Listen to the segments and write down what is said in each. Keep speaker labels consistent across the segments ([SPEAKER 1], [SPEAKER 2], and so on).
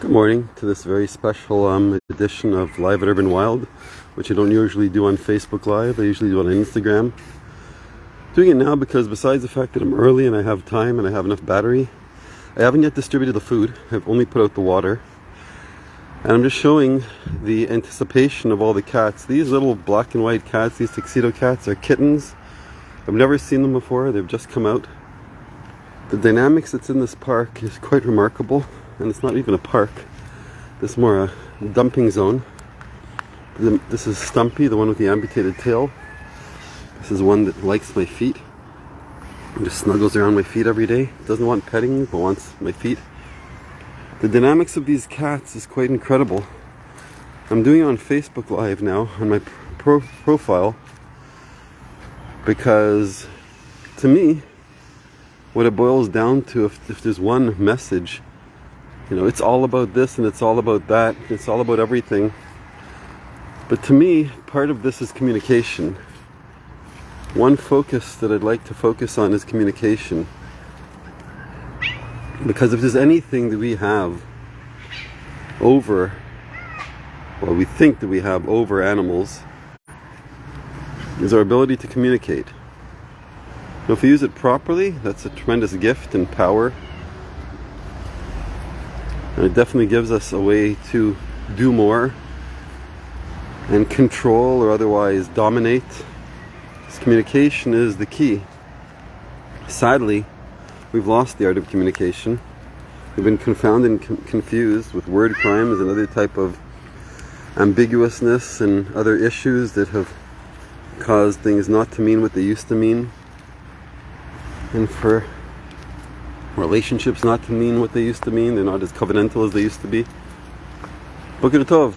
[SPEAKER 1] Good morning to this very special edition of Live at Urban Wild, which I don't usually do on Facebook Live. I usually do it on Instagram. Doing it now because besides the fact that I'm early and I have time and I have enough battery, I haven't yet distributed the food. I've only put out the water. And I'm just showing the anticipation of all the cats. These little black and white cats, these tuxedo cats, are kittens. I've never seen them before. They've just come out. The dynamics that's in this park is quite remarkable. And it's not even a park. This is more a dumping zone. This is Stumpy, the one with the amputated tail. This is one that likes my feet. It just snuggles around my feet every day. Doesn't want petting, but wants my feet. The dynamics of these cats is quite incredible. I'm doing it on Facebook Live now, on my profile, because to me, what it boils down to, if there's one message, it's all about this and it's all about that. It's all about everything. But to me, part of this is communication. One focus that I'd like to focus on is communication. Because if there's anything that we have over, well, we think that we have over animals, is our ability to communicate. Now, if we use it properly, that's a tremendous gift and power. And it definitely gives us a way to do more and control or otherwise dominate. This communication is the key. Sadly, we've lost the art of communication. We've been confounded and confused with word crimes and other type of ambiguousness and other issues that have caused things not to mean what they used to mean. And for relationships not to mean what they used to mean. They're not as covenantal as they used to be. Boker Tov.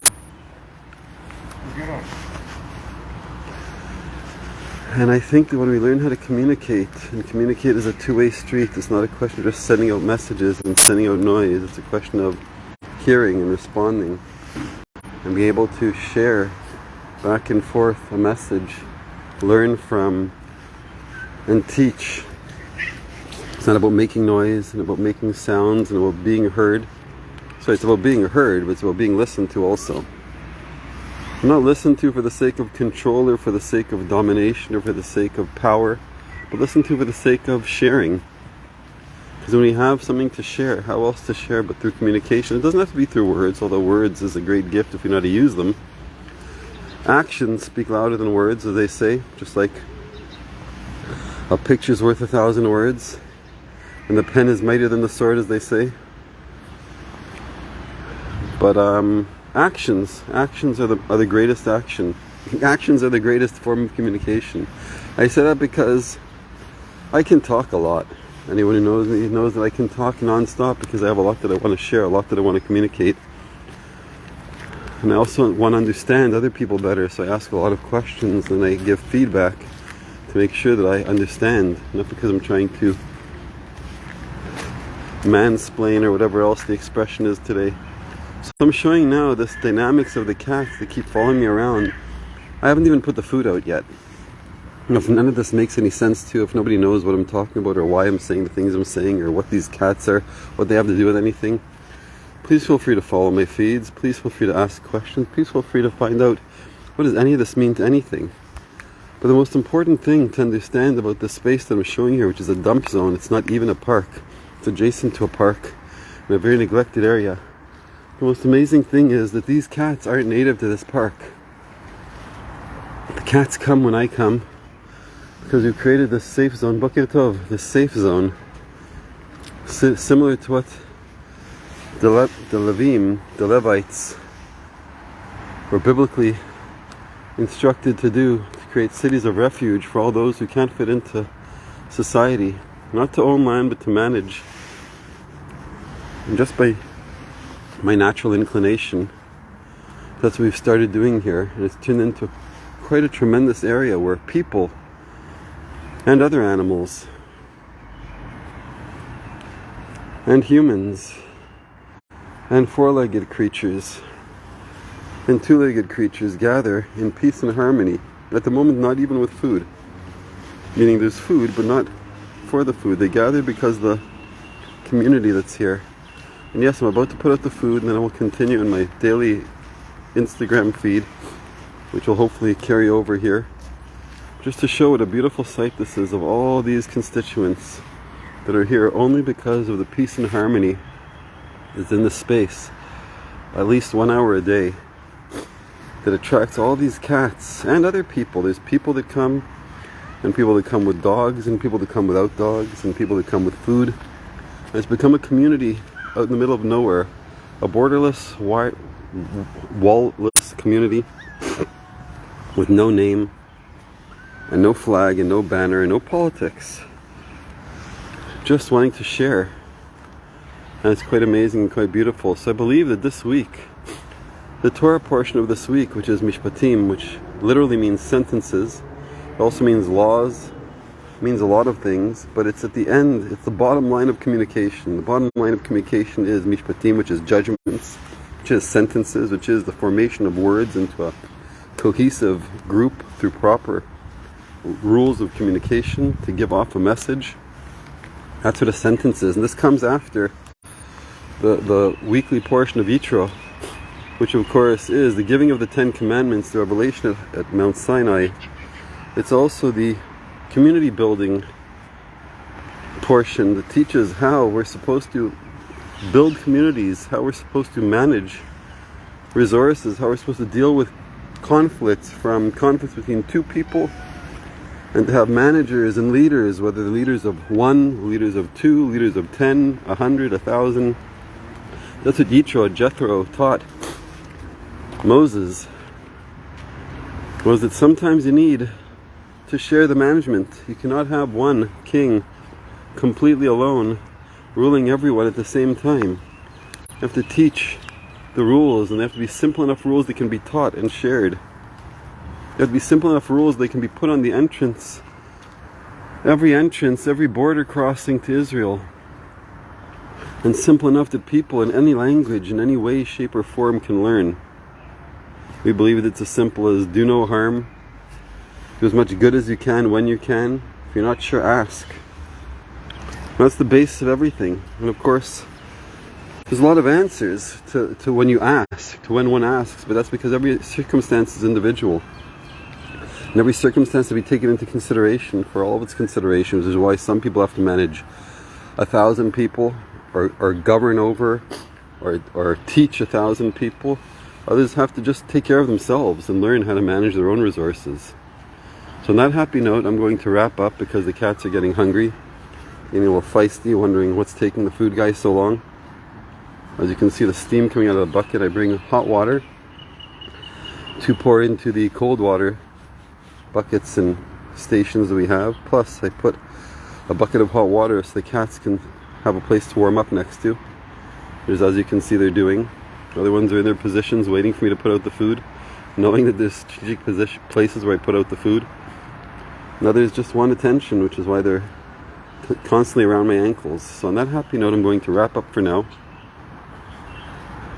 [SPEAKER 1] And I think that when we learn how to communicate, and communicate is a two-way street, it's not a question of just sending out messages and sending out noise. It's a question of hearing and responding and being able to share back and forth a message, learn from and teach. It's not about making noise and about making sounds and about being heard. So it's about being heard, but it's about being listened to also. I'm not listened to for the sake of control or for the sake of domination or for the sake of power, but listened to for the sake of sharing. Because when we have something to share, how else to share but through communication? It doesn't have to be through words, although words is a great gift if we know how to use them. Actions speak louder than words, as they say, just like a picture's worth 1,000 words. And the pen is mightier than the sword, as they say. But actions are the greatest action. Actions are the greatest form of communication. I say that because I can talk a lot. Anyone who knows me knows that I can talk non-stop because I have a lot that I want to share, a lot that I want to communicate. And I also want to understand other people better, so I ask a lot of questions and I give feedback to make sure that I understand, not because I'm trying to mansplain or whatever else the expression is today. So I'm showing now this dynamics of the cats that keep following me around. I haven't even put the food out yet. And if none of this makes any sense to you, if nobody knows what I'm talking about or why I'm saying the things I'm saying or what these cats are, what they have to do with anything, please feel free to follow my feeds. Please feel free to ask questions. Please feel free to find out what does any of this mean to anything. But the most important thing to understand about this space that I'm showing here, which is a dump zone, it's not even a park. It's adjacent to a park in a very neglected area. The most amazing thing is that these cats aren't native to this park. The cats come when I come because we've created this safe zone, Boker Tov, this safe zone, similar to what the Levites were biblically instructed to do, to create cities of refuge for all those who can't fit into society. Not to own land, but to manage. And just by my natural inclination, that's what we've started doing here. And it's turned into quite a tremendous area where people and other animals and humans and four-legged creatures and two-legged creatures gather in peace and harmony. At the moment, not even with food. Meaning there's food, but not for the food. They gather because the community that's here And yes, I'm about to put out the food, and then I will continue in my daily Instagram feed, which will hopefully carry over here, just to show what a beautiful sight this is of all these constituents that are here only because of the peace and harmony that's in this space, at least 1 hour a day, that attracts all these cats and other people. There's people that come, and people that come with dogs, and people that come without dogs, and people that come with food. And it's become a community out in the middle of nowhere, a borderless, wall-less community with no name and no flag and no banner and no politics, just wanting to share. And it's quite amazing and quite beautiful. So I believe that this week, the Torah portion of this week, which is Mishpatim, which literally means sentences, it also means laws, means a lot of things, but it's at the end, it's the bottom line of communication. The bottom line of communication is Mishpatim, which is judgments, which is sentences, which is the formation of words into a cohesive group through proper rules of communication to give off a message. That's what a sentence is. And this comes after the weekly portion of Yitro, which of course is the giving of the 10 Commandments, the revelation at Mount Sinai. It's also the community building portion that teaches how we're supposed to build communities, how we're supposed to manage resources, how we're supposed to deal with conflicts, from conflicts between two people, and to have managers and leaders, whether the leaders of 1, leaders of 2, leaders of 10, 100, 1,000. That's what Yitro, Jethro, taught Moses, was that sometimes you need to share the management. You cannot have one king completely alone ruling everyone at the same time. You have to teach the rules, and they have to be simple enough rules that can be taught and shared. They have to be simple enough rules that can be put on the entrance, every border crossing to Israel, and simple enough that people in any language, in any way, shape or form can learn. We believe that it's as simple as do no harm, do as much good as you can when you can. If you're not sure, ask. That's the base of everything. And of course, there's a lot of answers to when you ask, to when one asks, but that's because every circumstance is individual. And every circumstance to be taken into consideration for all of its considerations, which is why some people have to manage 1,000 people, or govern over, or teach 1,000 people. Others have to just take care of themselves and learn how to manage their own resources. So on that happy note, I'm going to wrap up because the cats are getting hungry, getting a little feisty, wondering what's taking the food guy so long. As you can see the steam coming out of the bucket, I bring hot water to pour into the cold water buckets and stations that we have. Plus I put a bucket of hot water so the cats can have a place to warm up next to. There's, as you can see, they're doing. The other ones are in their positions waiting for me to put out the food, knowing that there's strategic places where I put out the food. And others just want attention, which is why they're constantly around my ankles. So on that happy note, I'm going to wrap up for now,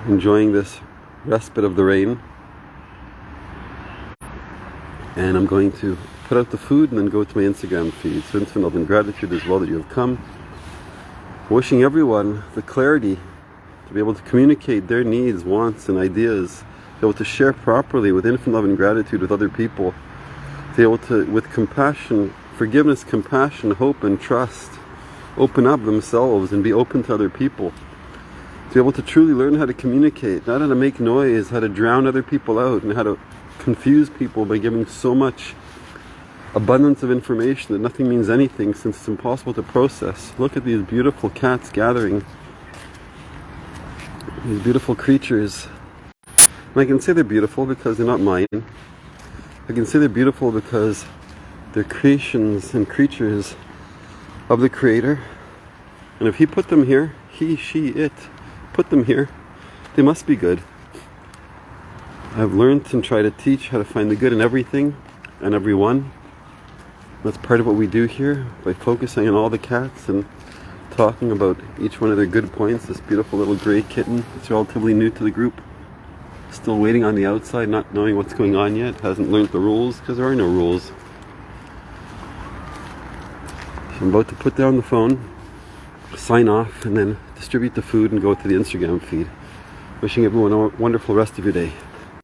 [SPEAKER 1] enjoying this respite of the rain. And I'm going to put out the food and then go to my Instagram feed. So infinite love and gratitude as well that you have come. Wishing everyone the clarity to be able to communicate their needs, wants, and ideas, to be able to share properly with infinite love and gratitude with other people, to be able to, with compassion, forgiveness, compassion, hope, and trust, open up themselves and be open to other people, to be able to truly learn how to communicate, not how to make noise, how to drown other people out, and how to confuse people by giving so much abundance of information that nothing means anything since it's impossible to process. Look at these beautiful cats gathering, these beautiful creatures. And I can say they're beautiful because they're not mine. I can say they're beautiful because they're creations and creatures of the Creator. And if He put them here, He, she, it, put them here, they must be good. I've learned and tried to teach how to find the good in everything and everyone. That's part of what we do here by focusing on all the cats and talking about each one of their good points. This beautiful little gray kitten, it's relatively new to the group, still waiting on the outside, not knowing what's going on yet, hasn't learned the rules because there are no rules. So I'm about to put down the phone sign off and then distribute the food and go to the Instagram feed. Wishing everyone a wonderful rest of your day.